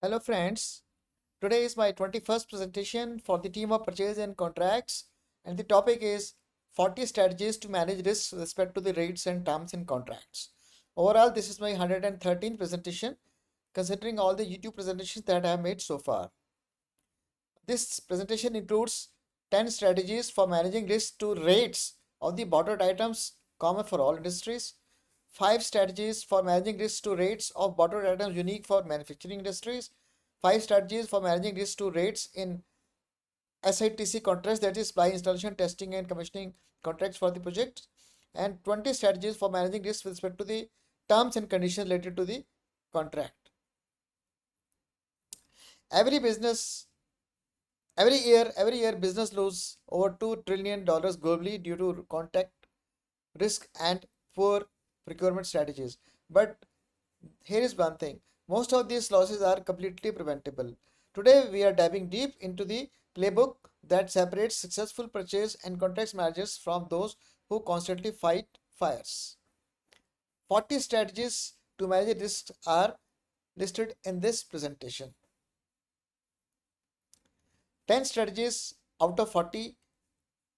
Hello friends, today is my 21st presentation for the team of purchase and contracts, and the topic is 40 strategies to manage risks with respect to the rates and terms in contracts. Overall, this is my 113th presentation considering all the YouTube presentations that I have made so far. This presentation includes 10 strategies for managing risk to rates of the bought items common for all industries, 5 strategies for managing risks to rates of bought items unique for manufacturing industries, 5 strategies for managing risks to rates in SITC contracts, that is supply installation, testing and commissioning contracts for the project, and 20 strategies for managing risks with respect to the terms and conditions related to the contract. Every business every year business lose over $2 trillion globally due to contract risk and poor procurement strategies. But here is one thing, most of these losses are completely preventable. Today we are diving deep into the playbook that separates successful purchase and contracts managers from those who constantly fight fires. 40 strategies to manage risks are listed in this presentation. 10 strategies out of 40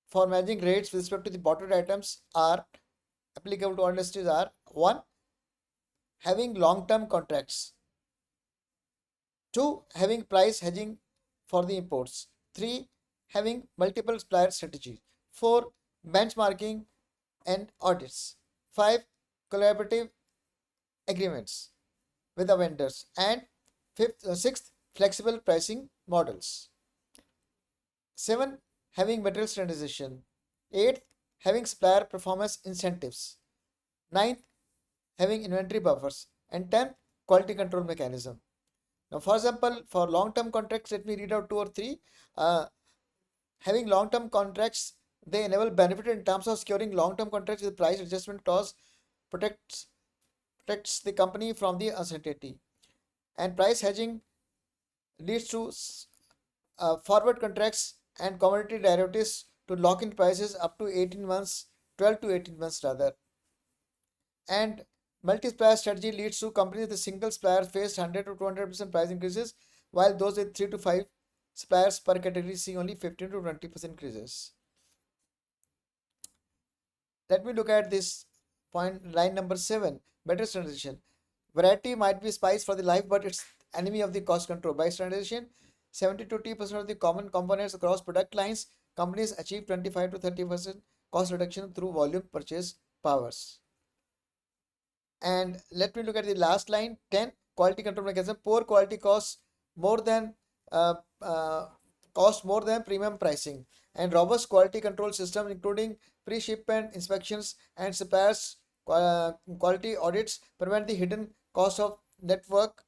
for managing rates with respect to the bought items are applicable to all industries are: 1. Having long-term contracts. 2. Having price hedging for the imports. 3. Having multiple supplier strategies. 4. Benchmarking and audits. 5. Collaborative agreements with the vendors. And sixth, flexible pricing models. 7. Having material standardization. 8th, having supplier performance incentives. 9th, having inventory buffers. And 10th, quality control mechanism. Now, for example, for long-term contracts, let me read out 2 or 3. Having long-term contracts, they enable benefit in terms of securing long-term contracts with price adjustment clause, protects the company from the uncertainty. And price hedging leads to forward contracts and commodity derivatives to lock in prices up to 18 months, 12 to 18 months rather. And multi-supplier strategy leads to companies with a single supplier face 100 to 200% price increases, while those with 3 to 5 suppliers per category see only 15 to 20% increases. Let me look at this point, line number 7, better standardization. Variety might be spice for the life, but it's enemy of the cost control. By standardization, 70 to 80% of the common components across product lines, companies achieve 25 to 30% cost reduction through volume purchase powers. And let me look at the last line, 10, quality control mechanism. Poor quality uh, uh, cost more than premium pricing. And robust quality control system, including pre-shipment inspections and suppliers quality audits, prevent the hidden cost of network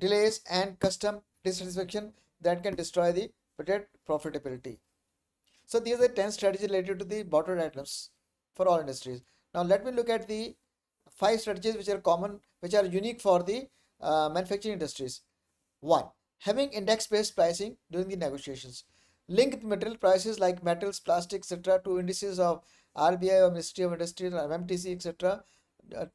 delays and custom dissatisfaction that can destroy the project profitability. So these are the 10 strategies related to the bought items for all industries. Now let me look at the 5 strategies which are common, which are unique for the manufacturing industries. 1. Having index-based pricing during the negotiations. Link material prices like metals, plastics, etc. to indices of RBI or Ministry of Industry or MMTC, etc.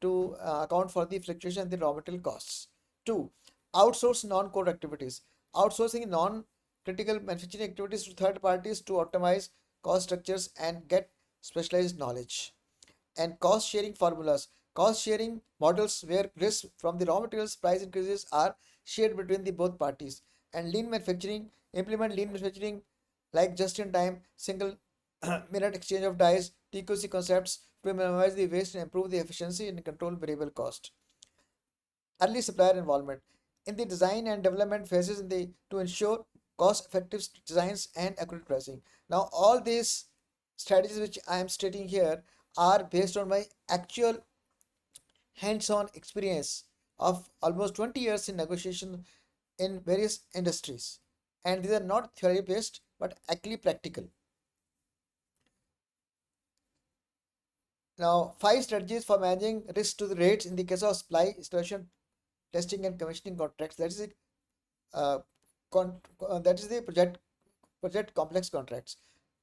To account for the fluctuation in the raw material costs. 2. Outsource non-core activities. Outsourcing non-critical manufacturing activities to third parties to optimize cost structures and get specialized knowledge. And cost sharing formulas. Cost sharing models where risks from the raw materials price increases are shared between the both parties. And lean manufacturing, implement lean manufacturing like just in time, single minute exchange of dies, TQC concepts to minimize the waste and improve the efficiency and control variable cost. Early supplier involvement in the design and development phases to ensure cost effective designs and accurate pricing. Now all these strategies which I am stating here are based on my actual hands-on experience of almost 20 years in negotiation in various industries, and these are not theory based but actually practical. Now 5 strategies for managing risk to the rates in the case of supply installation, testing and commissioning contracts. That is it. Uh, that is the project complex contracts.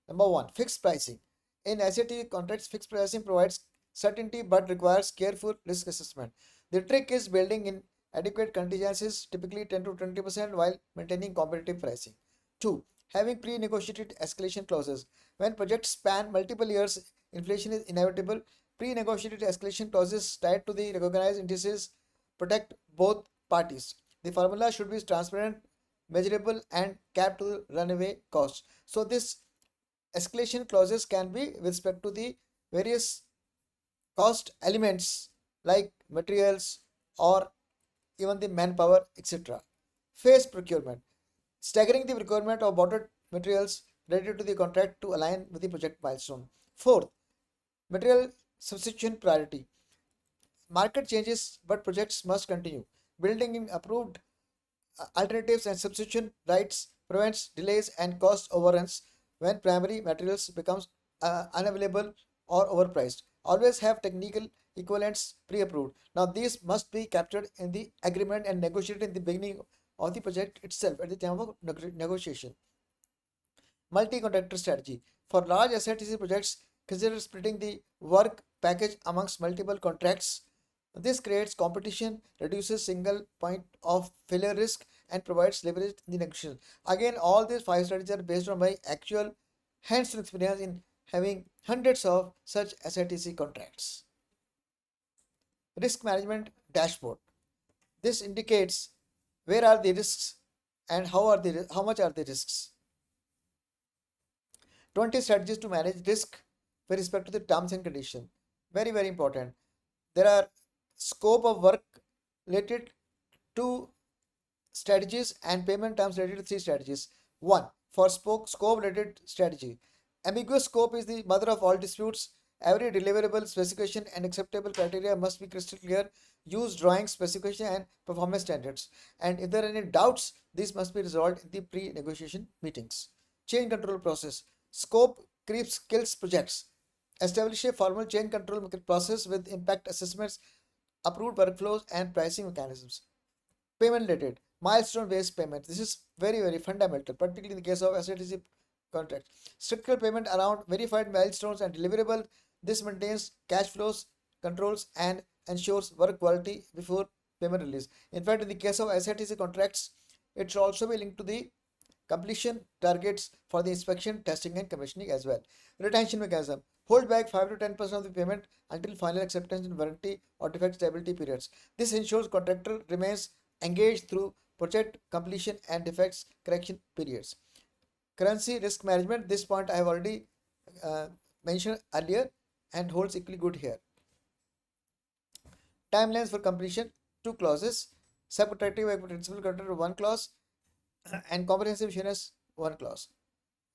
Number 1, fixed pricing. In SAT contracts, fixed pricing provides certainty but requires careful risk assessment. The trick is building in Adequate contingencies, typically 10 to 20% while maintaining competitive pricing. 2. Having pre-negotiated escalation clauses. When projects span multiple years, inflation is inevitable. Pre-negotiated escalation clauses tied to the recognized indices protect both parties. The formula should be transparent, measurable, and capped to runaway costs. So this escalation clauses can be with respect to the various cost elements like materials or even the manpower, etc. Phase procurement. Staggering the procurement of bought materials related to the contract to align with the project milestone. Fourth, material substitution priority. Market changes, but projects must continue. Building in approved alternatives and substitution rights prevents delays and cost overruns when primary materials becomes unavailable or overpriced. Always have technical equivalents pre-approved. Now these must be captured in the agreement and negotiated in the beginning of the project itself at the time of negotiation. Multi-contractor strategy. For large SITC projects, consider splitting the work package amongst multiple contracts. This creates competition, reduces single point of failure risk, and provides leverage in the negotiation. Again, all these 5 strategies are based on my actual hands-on experience in having hundreds of such SITC contracts. Risk management dashboard. This indicates where are the risks and how much are the risks. 20 strategies to manage risk with respect to the terms and conditions. Very, very important. There are scope of work related to strategies and payment terms related to 3 strategies. 1. For scope related strategy. Ambiguous scope is the mother of all disputes. Every deliverable specification and acceptable criteria must be crystal clear. Use drawing specification and performance standards. And if there are any doubts, these must be resolved in the pre-negotiation meetings. Change control process. Scope creeps kills projects. Establish a formal change control process with impact assessments, approved workflows, and pricing mechanisms. Payment related. Milestone based payment. This is very, very fundamental, particularly in the case of SITC contract. Stricter payment around verified milestones and deliverable. This maintains cash flows, controls, and ensures work quality before payment release. In fact, in the case of SITC contracts, it should also be linked to the completion targets for the inspection, testing, and commissioning as well. Retention mechanism. Hold back 5 to 10% of the payment until final acceptance in warranty or defect stability periods. This ensures contractor remains engaged through project completion and defects correction periods. Currency risk management. This point I have already mentioned earlier and holds equally good here. Timelines for completion. 2 clauses. Subcontracting principal contractor 1 clause and comprehensive assurance 1 clause.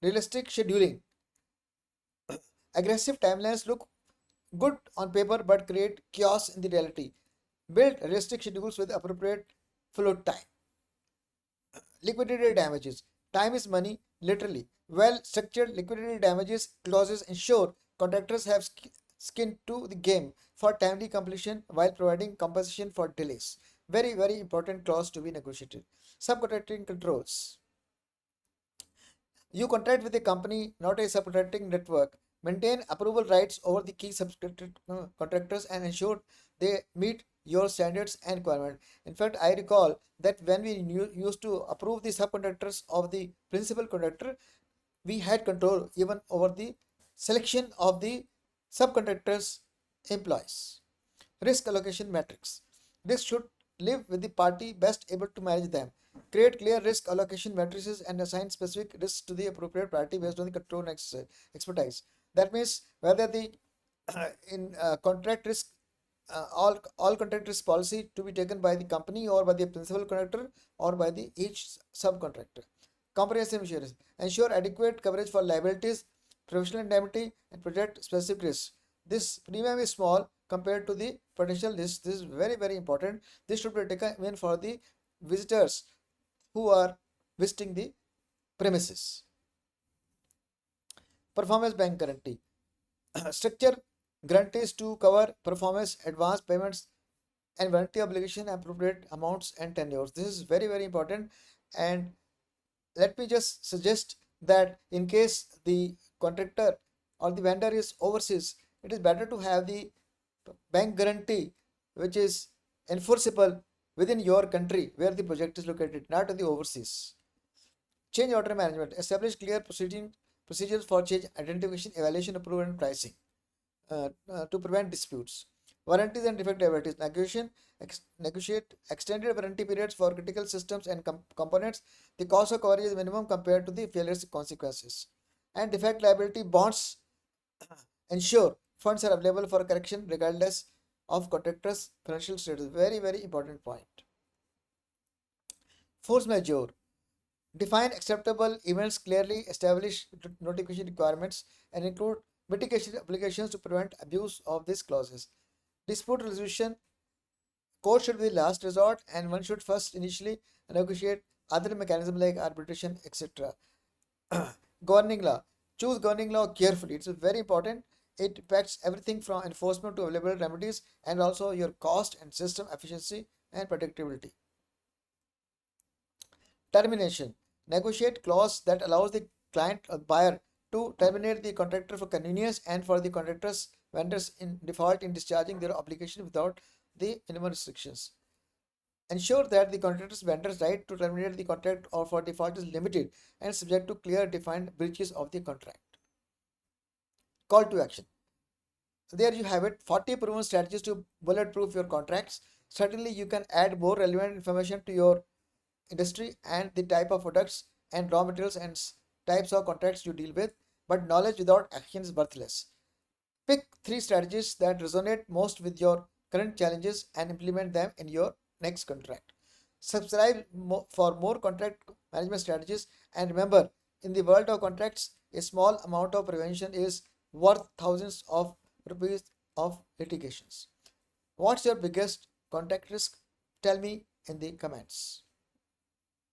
Realistic scheduling. Aggressive timelines look good on paper but create chaos in the reality. Build realistic schedules with appropriate float time. Liquidated damages. Time is money, literally. Well structured liquidated damages clauses ensure contractors have skin to the game for timely completion while providing compensation for delays. Very, very important clause to be negotiated. Subcontracting controls. You contract with a company, not a subcontracting network. Maintain approval rights over the key contractors and ensure they meet your standards and requirements. In fact, I recall that when we used to approve the subcontractors of the principal contractor, we had control even over the selection of the subcontractors' employees. Risk allocation matrix. This should live with the party best able to manage them. Create clear risk allocation matrices and assign specific risks to the appropriate priority based on the control and expertise. That means whether the contract risk, all contract risk policy to be taken by the company or by the principal contractor or by the each subcontractor. Comprehensive insurance. Ensure adequate coverage for liabilities, professional indemnity, and project specific risks. This premium is small compared to the potential risk. This is very, very important. This should be taken even for the visitors who are visiting the premises. Performance bank guarantee. Structure guarantees to cover performance, advance payments, and warranty obligation, appropriate amounts and tenures. This is very, very important. And let me just suggest that in case the contractor or the vendor is overseas, it is better to have the bank guarantee which is enforceable within your country where the project is located, not in the overseas. Change order management. Establish clear procedures for change identification, evaluation, approval, and pricing to prevent disputes. Warranties and defect liabilities. Negotiate extended warranty periods for critical systems and components. The cost of coverage is minimum compared to the failure's consequences. And defect liability bonds ensure funds are available for correction regardless of contractor's financial status. Very, very important point. Force majeure. Define acceptable events clearly, establish notification requirements, and include mitigation obligations to prevent abuse of these clauses. Dispute resolution. Court should be the last resort, and one should first initially negotiate other mechanisms like arbitration, etc. Governing law. Choose governing law carefully. It's very important. It impacts everything from enforcement to available remedies and also your cost and system efficiency and predictability. Termination. Negotiate clause that allows the client or buyer to terminate the contractor for convenience and for the contractor's vendors in default in discharging their obligation without the minimum restrictions. Ensure that the contractor's vendor's right to terminate the contract or for default is limited and subject to clear defined breaches of the contract. Call to action. There you have it, 40 proven strategies to bulletproof your contracts. Certainly you can add more relevant information to your industry and the type of products and raw materials and types of contracts you deal with, but knowledge without action is worthless. Pick 3 strategies that resonate most with your current challenges and implement them in your next contract. Subscribe for more contract management strategies, and remember, in the world of contracts, a small amount of prevention is worth thousands of rupees of litigations. What's your biggest contract risk? Tell me in the comments.